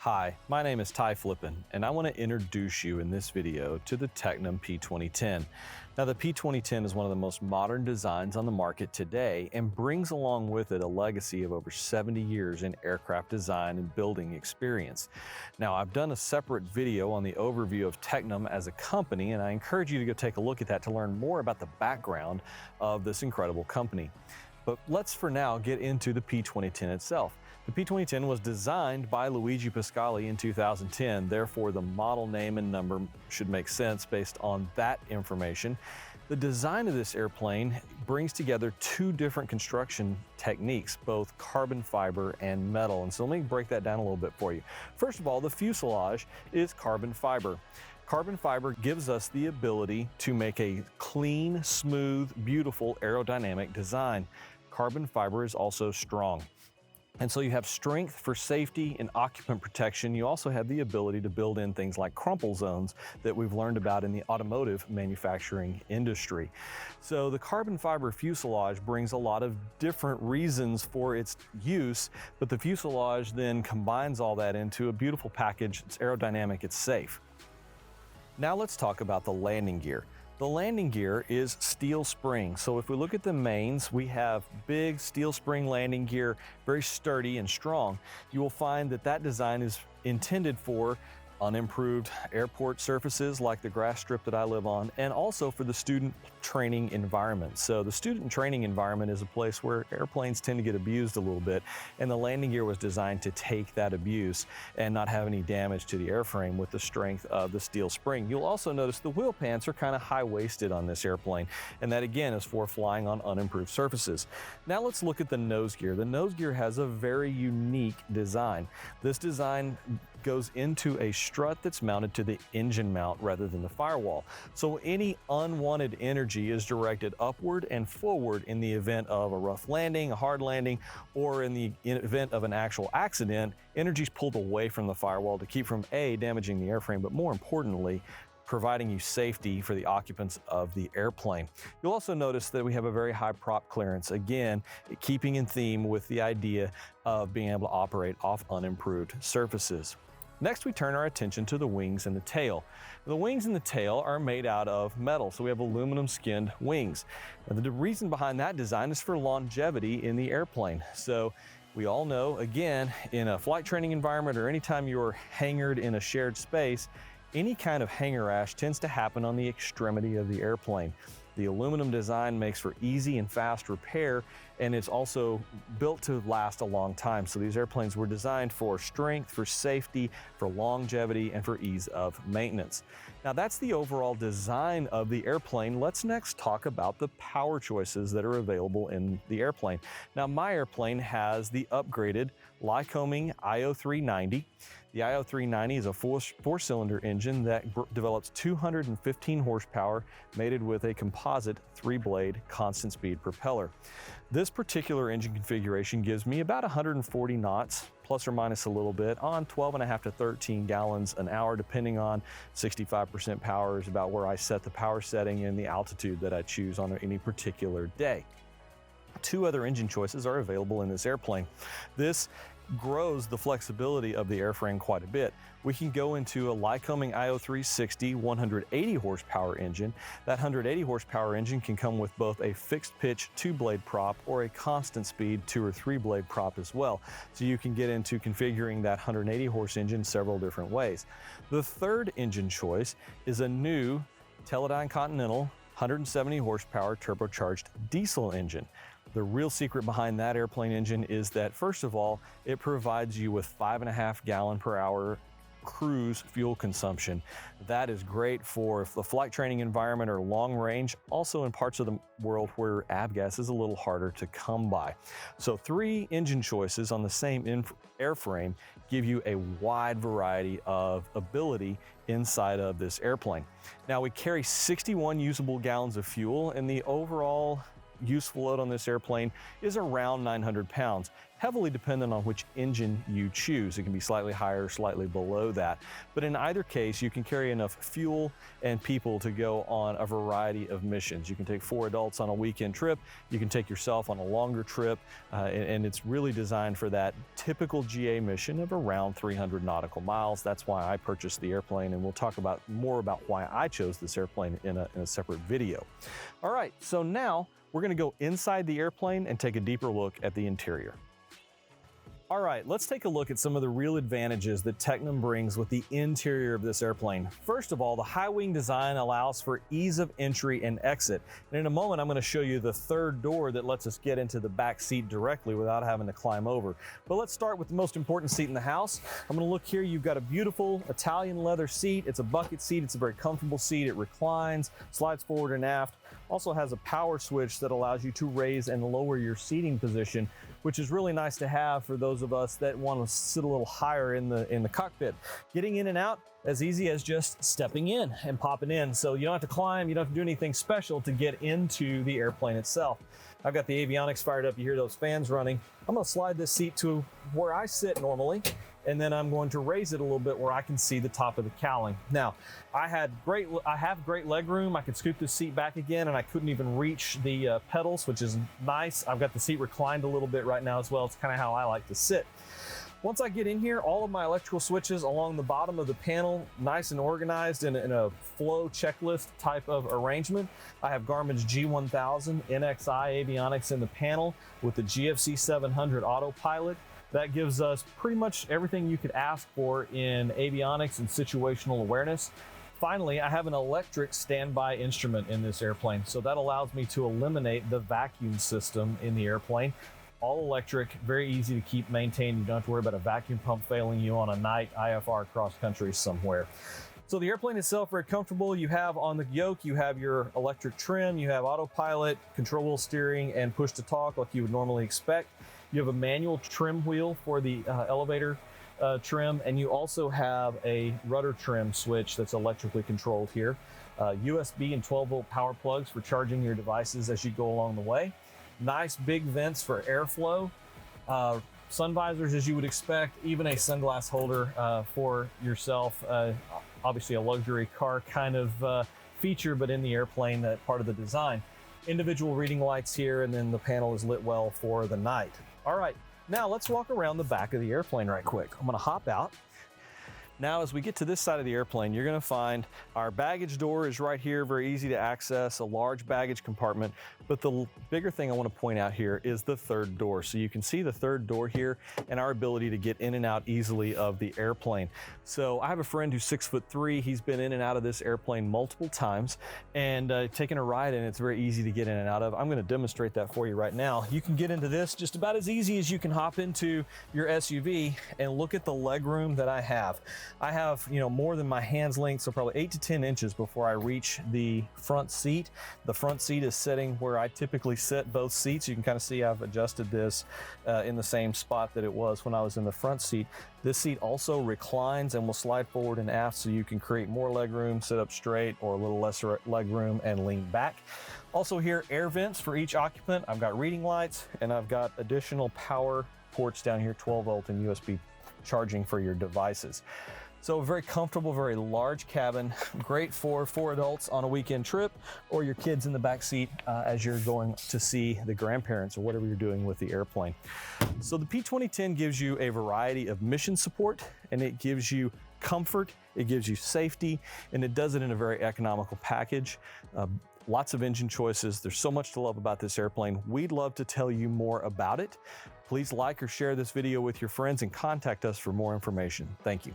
Hi, my name is Ty Flippin, and I want to introduce you in this video to the Tecnam P2010. Now, the P2010 is one of the most modern designs on the market today and brings along with it a legacy of over 70 years in aircraft design and building experience. Now, I've done a separate video on the overview of Tecnam as a company, and I encourage you to go take a look at that to learn more about the background of this incredible company. But let's for now get into the P2010 itself. The P2010 was designed by Luigi Pasquale in 2010, therefore the model name and number should make sense based on that information. The design of this airplane brings together two different construction techniques, both carbon fiber and metal. And so let me break that down a little bit for you. First of all, the fuselage is carbon fiber. Carbon fiber gives us the ability to make a clean, smooth, beautiful aerodynamic design. Carbon fiber is also strong. And so you have strength for safety and occupant protection. You also have the ability to build in things like crumple zones that we've learned about in the automotive manufacturing industry. So the carbon fiber fuselage brings a lot of different reasons for its use, but the fuselage then combines all that into a beautiful package. It's aerodynamic, it's safe. Now let's talk about the landing gear. The landing gear is steel spring. So if we look at the mains, we have big steel spring landing gear, very sturdy and strong. You will find that that design is intended for unimproved airport surfaces like the grass strip that I live on, and also for the student training environment. So the student training environment is a place where airplanes tend to get abused a little bit, and the landing gear was designed to take that abuse and not have any damage to the airframe with the strength of the steel spring. You'll also notice the wheel pants are kind of high-waisted on this airplane, and that again is for flying on unimproved surfaces. Now let's look at the nose gear. The nose gear has a very unique design. This design goes into a strut that's mounted to the engine mount rather than the firewall. So any unwanted energy is directed upward and forward in the event of a rough landing, a hard landing, or in the event of an actual accident. Energy is pulled away from the firewall to keep from A, damaging the airframe, but more importantly, providing you safety for the occupants of the airplane. You'll also notice that we have a very high prop clearance, again, keeping in theme with the idea of being able to operate off unimproved surfaces. Next, we turn our attention to the wings and the tail. The wings and the tail are made out of metal, so we have aluminum skinned wings. And the reason behind that design is for longevity in the airplane. So we all know, again, in a flight training environment or anytime you're hangared in a shared space, any kind of hangar rash tends to happen on the extremity of the airplane. The aluminum design makes for easy and fast repair, and it's also built to last a long time. So these airplanes were designed for strength, for safety, for longevity, and for ease of maintenance. Now that's the overall design of the airplane. Let's next talk about the power choices that are available in the airplane. Now my airplane has the upgraded Lycoming IO390. The IO390 is a four-cylinder engine that develops 215 horsepower mated with a composite 3-blade constant speed propeller. This particular engine configuration gives me about 140 knots, plus or minus a little bit, on 12.5 to 13 gallons an hour, depending on 65% power is about where I set the power setting and the altitude that I choose on any particular day. Two other engine choices are available in this airplane. This grows the flexibility of the airframe quite a bit. We can go into a Lycoming IO360 180 horsepower engine. That 180 horsepower engine can come with both a fixed pitch 2-blade prop or a constant speed 2 or 3-blade prop as well. So you can get into configuring that 180 horse engine several different ways. The third engine choice is a new Teledyne Continental 170 horsepower turbocharged diesel engine. The real secret behind that airplane engine is that, first of all, it provides you with 5.5 gallon per hour cruise fuel consumption. That is great for the flight training environment or long range, also in parts of the world where avgas is a little harder to come by. So 3 engine choices on the same airframe give you a wide variety of ability inside of this airplane. Now we carry 61 usable gallons of fuel, and the overall useful load on this airplane is around 900 pounds, heavily dependent on which engine you choose. It can be slightly higher, slightly below that. But in either case, you can carry enough fuel and people to go on a variety of missions. You can take 4 adults on a weekend trip. You can take yourself on a longer trip, and it's really designed for that typical GA mission of around 300 nautical miles. That's why I purchased the airplane, and we'll talk more about why I chose this airplane in a separate video. All right, so now we're gonna go inside the airplane and take a deeper look at the interior. All right, let's take a look at some of the real advantages that Tecnam brings with the interior of this airplane. First of all, the high wing design allows for ease of entry and exit. And in a moment, I'm going to show you the third door that lets us get into the back seat directly without having to climb over. But let's start with the most important seat in the house. I'm going to look here. You've got a beautiful Italian leather seat. It's a bucket seat. It's a very comfortable seat. It reclines, slides forward and aft. Also has a power switch that allows you to raise and lower your seating position, which is really nice to have for those of us that want to sit a little higher in the cockpit. Getting in and out as easy as just stepping in and popping in. So you don't have to climb, you don't have to do anything special to get into the airplane itself. I've got the avionics fired up. You hear those fans running. I'm going to slide this seat to where I sit normally, and then I'm going to raise it a little bit where I can see the top of the cowling. Now, I have great leg room. I could scoop this seat back again, and I couldn't even reach the pedals, which is nice. I've got the seat reclined a little bit right now as well. It's kind of how I like to sit. Once I get in here, all of my electrical switches along the bottom of the panel, nice and organized in a flow checklist type of arrangement. I have Garmin's G1000 NXI avionics in the panel with the GFC 700 autopilot. That gives us pretty much everything you could ask for in avionics and situational awareness. Finally, I have an electric standby instrument in this airplane, so that allows me to eliminate the vacuum system in the airplane. All electric, very easy to keep maintained. You don't have to worry about a vacuum pump failing you on a night IFR cross country somewhere. So the airplane itself, very comfortable. You have on the yoke, you have your electric trim, you have autopilot, control wheel steering, and push to talk like you would normally expect. You have a manual trim wheel for the elevator trim, and you also have a rudder trim switch that's electrically controlled here. USB and 12-volt power plugs for charging your devices as you go along the way. Nice big vents for airflow. Sun visors as you would expect, even a sunglass holder for yourself. Obviously a luxury car kind of feature, but in the airplane, that part of the design. Individual reading lights here, and then the panel is lit well for the night. All right, now let's walk around the back of the airplane right quick. I'm gonna hop out. Now, as we get to this side of the airplane, you're gonna find our baggage door is right here, very easy to access, a large baggage compartment. But the bigger thing I wanna point out here is the third door. So you can see the third door here and our ability to get in and out easily of the airplane. So I have a friend who's 6'3". He's been in and out of this airplane multiple times and taken a ride, and it's very easy to get in and out of. I'm gonna demonstrate that for you right now. You can get into this just about as easy as you can hop into your SUV, and look at the leg room that I have. I have, more than my hand's length, so probably 8 to 10 inches before I reach the front seat. The front seat is sitting where I typically sit both seats. You can kind of see I've adjusted this in the same spot that it was when I was in the front seat. This seat also reclines and will slide forward and aft, so you can create more leg room, sit up straight, or a little lesser leg room and lean back. Also here, air vents for each occupant. I've got reading lights, and I've got additional power ports down here, 12-volt and USB charging for your devices. So a very comfortable, very large cabin, great for 4 adults on a weekend trip, or your kids in the back seat as you're going to see the grandparents or whatever you're doing with the airplane. So the P2010 gives you a variety of mission support, and it gives you comfort, it gives you safety, and it does it in a very economical package. Lots of engine choices. There's so much to love about this airplane. We'd love to tell you more about it. Please like or share this video with your friends and contact us for more information. Thank you.